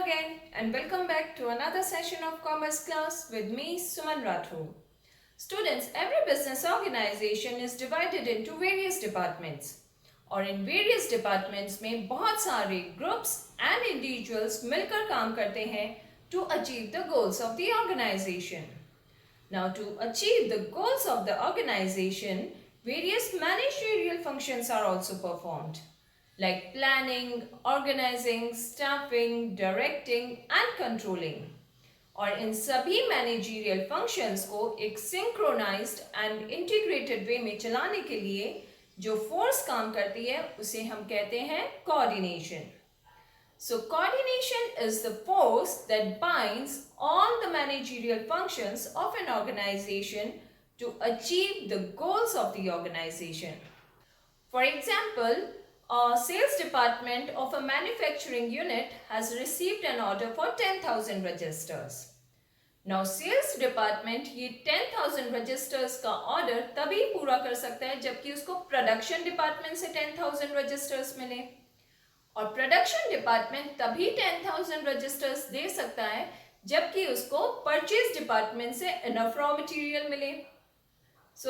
again and welcome back to another session of Commerce class with me, Suman Rathore. Students, every business organization is divided into various departments और इन various departments में बहुत सारे groups and individuals मिलकर काम करते हैं to achieve the goals of the organization. Now, to achieve the goals of the organization, various managerial functions are also performed, like planning, organizing, staffing, directing and controlling. और इन सभी managerial functions को एक synchronised and integrated वे में चलाने के लिए जो force काम करती है उसे हम कहते हैं coordination. So coordination is the force that binds all the managerial functions of an organization to achieve the goals of the organization. For example, a sales department of a manufacturing unit has received an order for 10,000 registers. Now, sales department ये 10,000 registers का order तभी पूरा कर सकता है जबकि उसको production department से 10,000 registers मिले और production department तभी 10,000 registers दे सकता है जबकि उसको purchase department से enough raw material मिले.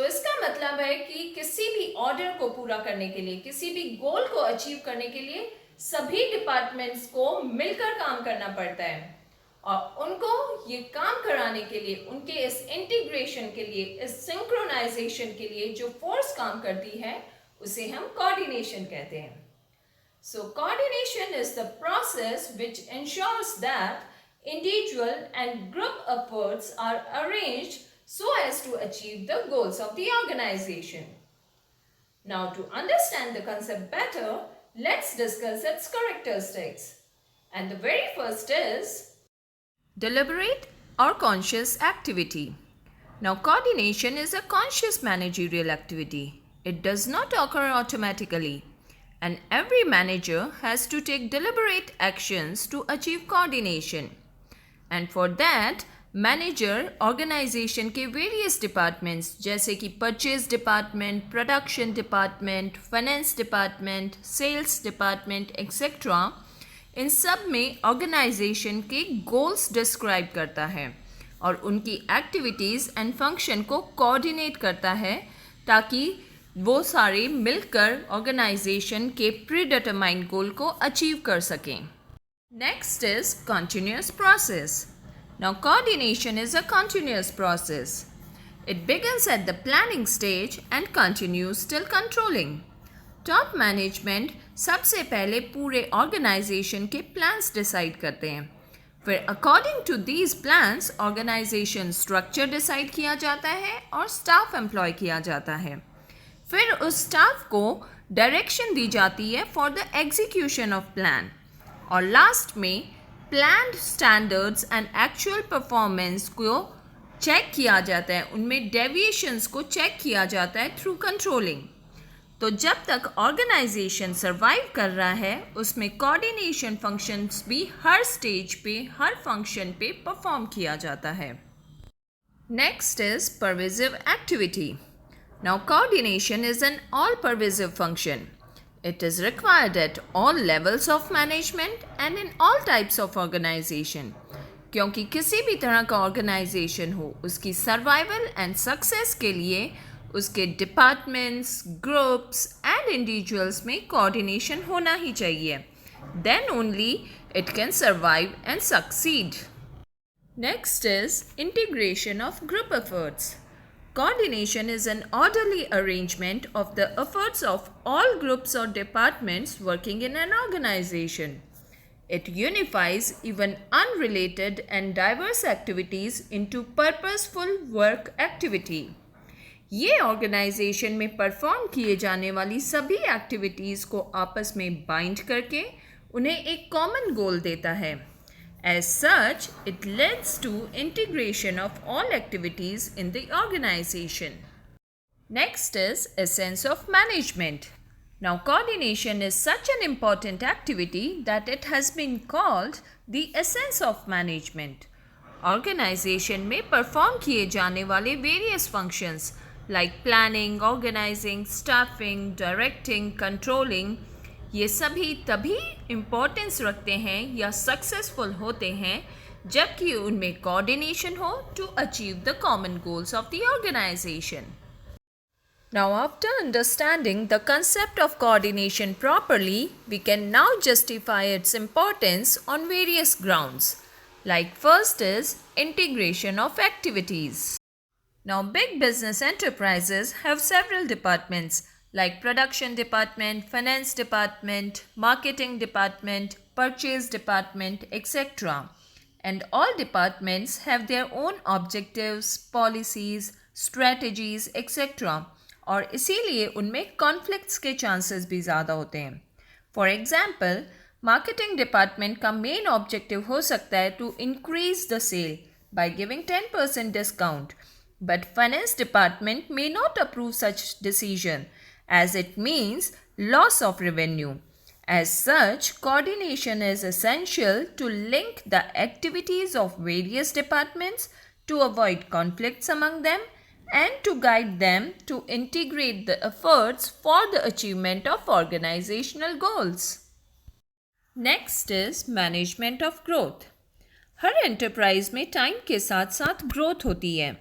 इसका मतलब है कि किसी भी ऑर्डर को पूरा करने के लिए, किसी भी गोल को अचीव करने के लिए सभी डिपार्टमेंट्स को मिलकर काम करना पड़ता है और उनको ये काम कराने के लिए, उनके इस इंटीग्रेशन के लिए, इस सिंक्रोनाइजेशन के लिए जो फोर्स काम करती है उसे हम कोऑर्डिनेशन कहते हैं. So coordination is the process which ensures that individual and group efforts are arranged so as to achieve the goals of the organization. Now, to understand the concept better, let's discuss its characteristics. And the very first is deliberate or conscious activity. Now, coordination is a conscious managerial activity. It does not occur automatically, and every manager has to take deliberate actions to achieve coordination. And for that, manager organization के various departments जैसे कि purchase department, production department, finance department, sales department etcetera, इन सब में organisation के goals describe करता है और उनकी एक्टिविटीज़ एंड फंक्शन को कोऑर्डिनेट करता है ताकि वो सारे मिलकर ऑर्गेनाइजेशन के प्री डिटरमाइंड गोल को अचीव कर सकें. Next is continuous process. Now, coordination is a continuous process. It begins at the planning stage and continues till controlling. Top management सबसे पहले पूरे organization के plans decide करते हैं. फिर according to these plans, organization structure decide किया जाता है और staff employ किया जाता है. फिर उस staff को direction दी जाती है for the execution of plan. और last में planned standards and actual performance को चेक किया जाता है, उनमें deviations को चेक किया जाता है through controlling. तो जब तक organization survive कर रहा है उसमें coordination functions भी हर stage पे, हर function पे perform किया जाता है. Next is pervasive activity. Now, coordination is an all-pervasive function. It is required at all levels of management and in all types of organization. क्योंकि किसी भी तरह का organization हो, उसकी survival and success के लिए उसके departments, groups and individuals में coordination होना ही चाहिए. Then only it can survive and succeed. Next is integration of group efforts. Coordination is an orderly arrangement of the efforts of all groups or departments working in an organization. It unifies even unrelated and diverse activities into purposeful work activity. ये organization में perform किए जाने वाली सभी activities को आपस में bind करके उन्हें एक common goal देता है. As such, it leads to integration of all activities in the organization. Next is essence of management. Now, coordination is such an important activity that it has been called the essence of management. Organization में perform किए जाने वाले various functions like planning, organizing, staffing, directing, controlling ये सभी तभी importance रखते हैं या सक्सेसफुल होते हैं जबकि उनमें कोऑर्डिनेशन हो to achieve the common goals of the organisation. Now, after understanding the concept of coordination properly, we can now justify its importance on various grounds. Like first is integration of activities. Now, big business enterprises have several departments like production department, finance department, marketing department, purchase department, etc. And all departments have their own objectives, policies, strategies, etc. और इसीलिए उनमें conflicts के chances भी ज़्यादा होते हैं. For example, marketing department का main objective हो सकता है to increase the sale by giving 10% discount, but finance department may not approve such decision as it means loss of revenue. As such, coordination is essential to link the activities of various departments to avoid conflicts among them and to guide them to integrate the efforts for the achievement of organizational goals. Next is management of growth. Her enterprise में time के साथ साथ growth होती है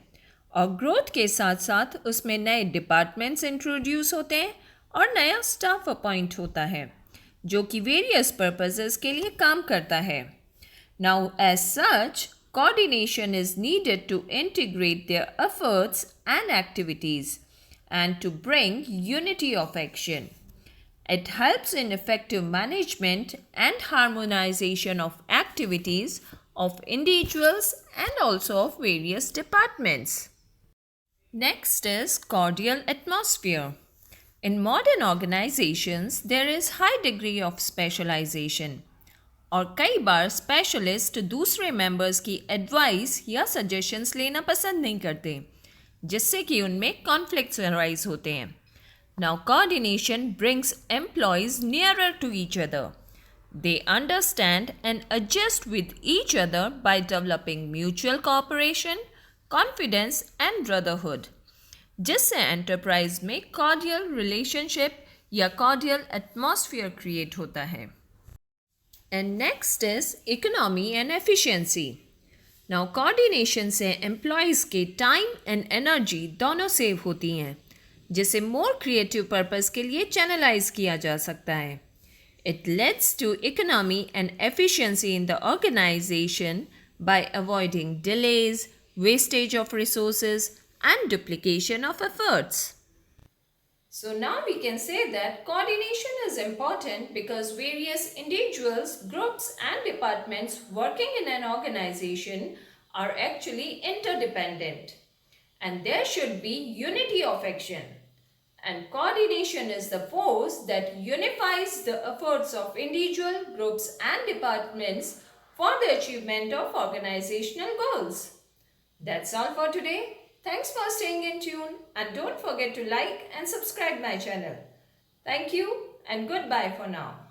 और growth के साथ साथ उसमें नए डिपार्टमेंट्स इंट्रोड्यूस होते हैं और नया स्टाफ अपॉइंट होता है जो कि वेरियस पर्पसेस के लिए काम करता है. Now as such, coordination is needed to integrate their efforts and activities and to bring unity of action. It helps in effective management and harmonization of activities of individuals and also of various departments. Next is cordial atmosphere. In modern organizations, there is high degree of specialization. और कई बार specialist दूसरे members की advice या suggestions लेना पसंद नहीं करते जिससे कि उनमें कॉन्फ्लिक्ट्स अराइज होते हैं. Now coordination brings employees nearer to each other. They understand and adjust with each other by developing mutual cooperation, confidence and brotherhood. जिससे एंटरप्राइज में cordial relationship या cordial atmosphere create होता है. And next is economy and efficiency. Now coordination से employees के time and energy दोनों save होती हैं जिसे more creative purpose के लिए channelize किया जा सकता है. It leads to economy and efficiency in the organization by avoiding delays, wastage of resources, and duplication of efforts. So now we can say that coordination is important because various individuals, groups, and departments working in an organization are actually interdependent. And there should be unity of action. And coordination is the force that unifies the efforts of individual groups and departments for the achievement of organizational goals. That's all for today. Thanks for staying in tune and don't forget to like and subscribe my channel. Thank you and goodbye for now.